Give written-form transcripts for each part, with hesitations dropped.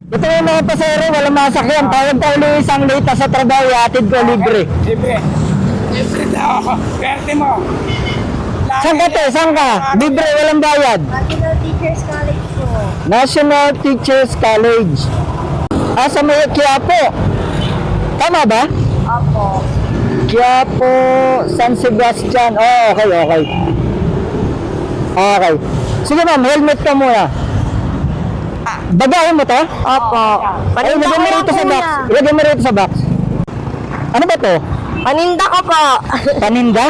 Ito yung mga pasero, walang masakyan. Tawag ka ulit isang late sa trabaho, atid ko libre. Libre. Libre daw ako. Perte mo. Saan ka te? Saan ka? Libre, walang bayad. National Teachers College po. National Teachers College. Sa may Quiapo. Tama ba? Opo. Quiapo, San Sebastian. Oh, okay, okay. Okay. Sige ma'am, helmet ka muna. Bagahin mo to? Opo. Ay, Paninda ilagay ko mo lang rito sa po box. na. Ilagay mo rito sa box. Ano ba to? Paninda ko po. Paninda?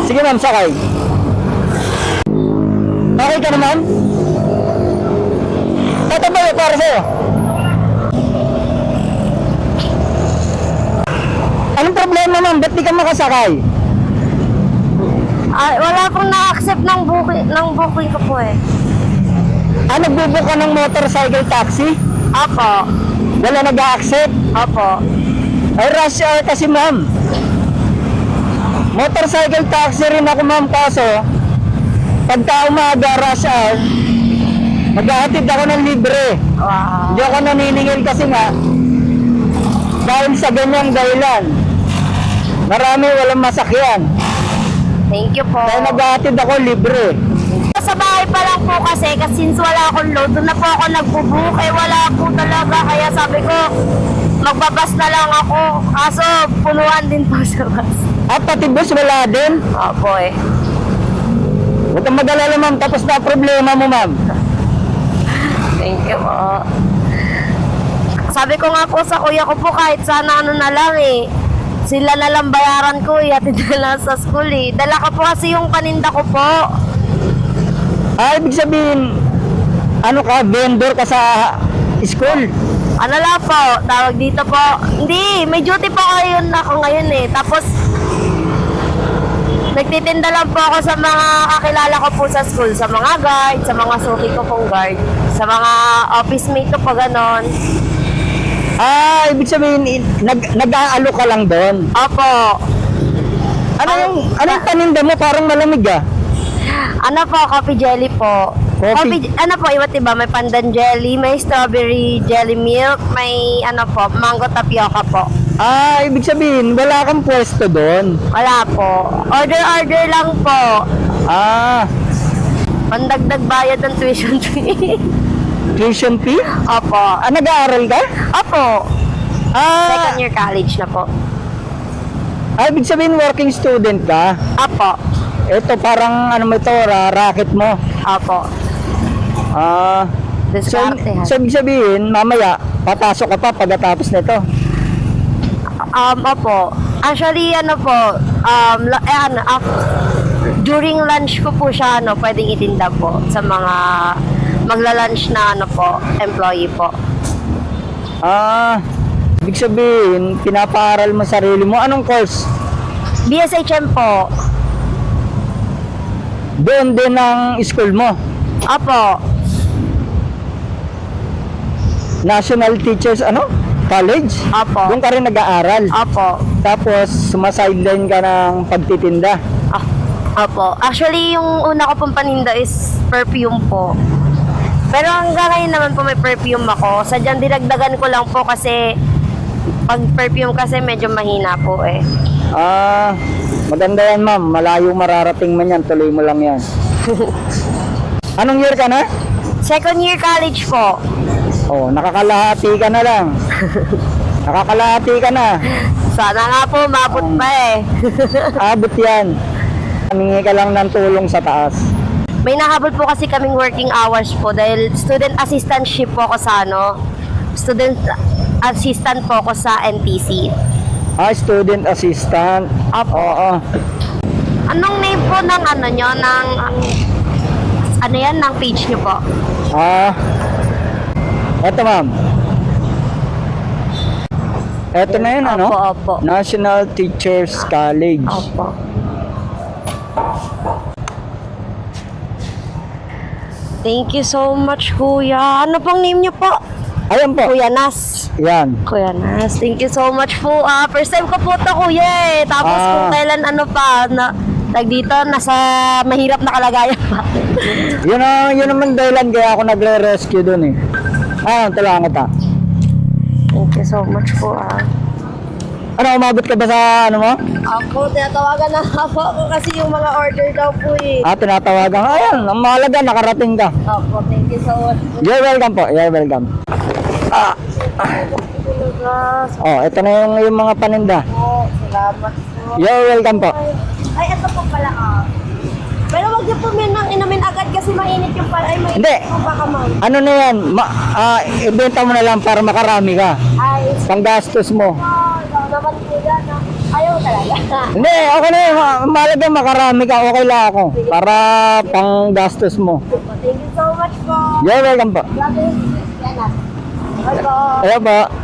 Sige ma'am, sakay. Okay ka naman? Tatabay para sa'yo. Anong problema ma'am? Ba't di ka makasakay? Wala pong na-accept ng booking ko po eh. Nagbubook ka ng motorcycle taxi? Opo. Wala nag-a-accept? Opo. Ay, rush hour kasi ma'am. Motorcycle taxi rin ako ma'am, kaso pagka umaga rush hour, maghahatid ako ng libre. Wow. Hindi ako naniningil kasi nga dahil sa ganyang dahilan. Marami walang masakyan. Thank you po. Kaya naghahatid ako libre. Sa bahay pa lang po kasi since wala akong load, doon na po ako nagbubook. Wala po talaga. Kaya sabi ko, magbabas na lang ako. Kaso, punuan din po sa bus. At pati bus wala din. Opo eh. Huwag kang mag-alala ma'am, tapos na problema mo ma'am. Thank you po. Sabi ko nga po sa kuya ko po, kahit sana ano na lang eh. Sila na lang bayaran ko eh, atid na lang sa school eh. Dala ka po kasi yung paninda ko po. Ibig sabihin, ano ka, vendor ka sa school? Ano lang po, tawag dito po. Hindi, may duty po ako ngayon eh. Tapos, nagtitinda lang po ako sa mga kakilala ko po sa school. Sa mga guard, sa mga suki ko pong guard. Sa mga office mate ko po ganon. Ibig sabihin, nag-aalo ka lang doon. Opo. Anong paninda mo? Parang malamig ah. Ano po, coffee jelly po. Coffee? Ano po, iba't iba. May pandan jelly, may strawberry jelly milk, may ano po, mango tapioca po. Ibig sabihin, wala kang pwesto doon. Wala po. Order lang po. Pandagdag bayad ng tuition fee. Tuition fee? Opo. Nag-aaral ka? Opo. Second year college na po. Ibig sabihin, working student ka? Opo. Ito parang, ano mo ito, racket mo. Opo. Diskarte. So, ibig sabihin, mamaya, papasok ka pa pagkatapos nito. Opo. Actually, ano po, during lunch ko po siya, pwedeng itinda po sa mga magla-lunch na, employee po. Ibig sabihin, pinapaaral mo sarili mo. Anong course? BSHM po. Doon din ang school mo? Opo. National Teachers, College? Opo. Doon ka rin nag-aaral? Opo. Tapos, sumasideline ka ng pagtitinda? Opo. Actually, yung una ko pong paninda is perfume po. Pero hanggang ngayon naman po may perfume ako. Sadyang dinagdagan ko lang po kasi pag perfume kasi medyo mahina po eh. Maganda yan ma'am. Malayo mararating man yan. Tuloy mo lang yan. Anong year ka na? Second year college po. Nakakalahati ka na lang. Nakakalahati ka na. Sana nga po, mabot pa eh. Abot yan. Humingi ka lang ng tulong sa taas. May nahabol po kasi kaming working hours po dahil student assistantship po ako sa student assistant po ako sa NTC. Student assistant. Oo. Anong name po ng nyo, ng page nyo po? Eto ma'am. Eto na yun, Opo. National Teachers College. Opo. Thank you so much, Kuya. Ano pong name niyo po? Ayan po. Kuya Nas. Yan. Kuya Nas, thank you so much po. First time ko po ito, Kuya eh. Tapos kung kailan dito, nasa mahirap na kalagayan pa. Yun naman dahilan kaya ako nagre-rescue dun eh. Tulungan kita. Thank you so much po Ano, umabot ka ba sa ano mo? Ako, tinatawagan na po ako kasi yung mga order daw po eh. Tinatawagan. Ayan, ang mahalaga, nakarating ka. Opo, thank you so much po. You're welcome po, you're welcome. Ito na yung mga paninda. Salamat po. You're welcome po. Ay, ito po pala Pero wag niyo po inumin agad kasi mainit yung pala. Ay, mainit Hindi. po baka Ano na yan, ibenta mo na lang para makarami ka. Ay, Panggastos mo. naman po yan. Ayaw talaga. Hindi, okay na yun. Mahalaga makarami ka, okay lang ako. Para panggastos mo. Thank you so much po. You're welcome po. Grabe. Yan Bye po. Ayan po.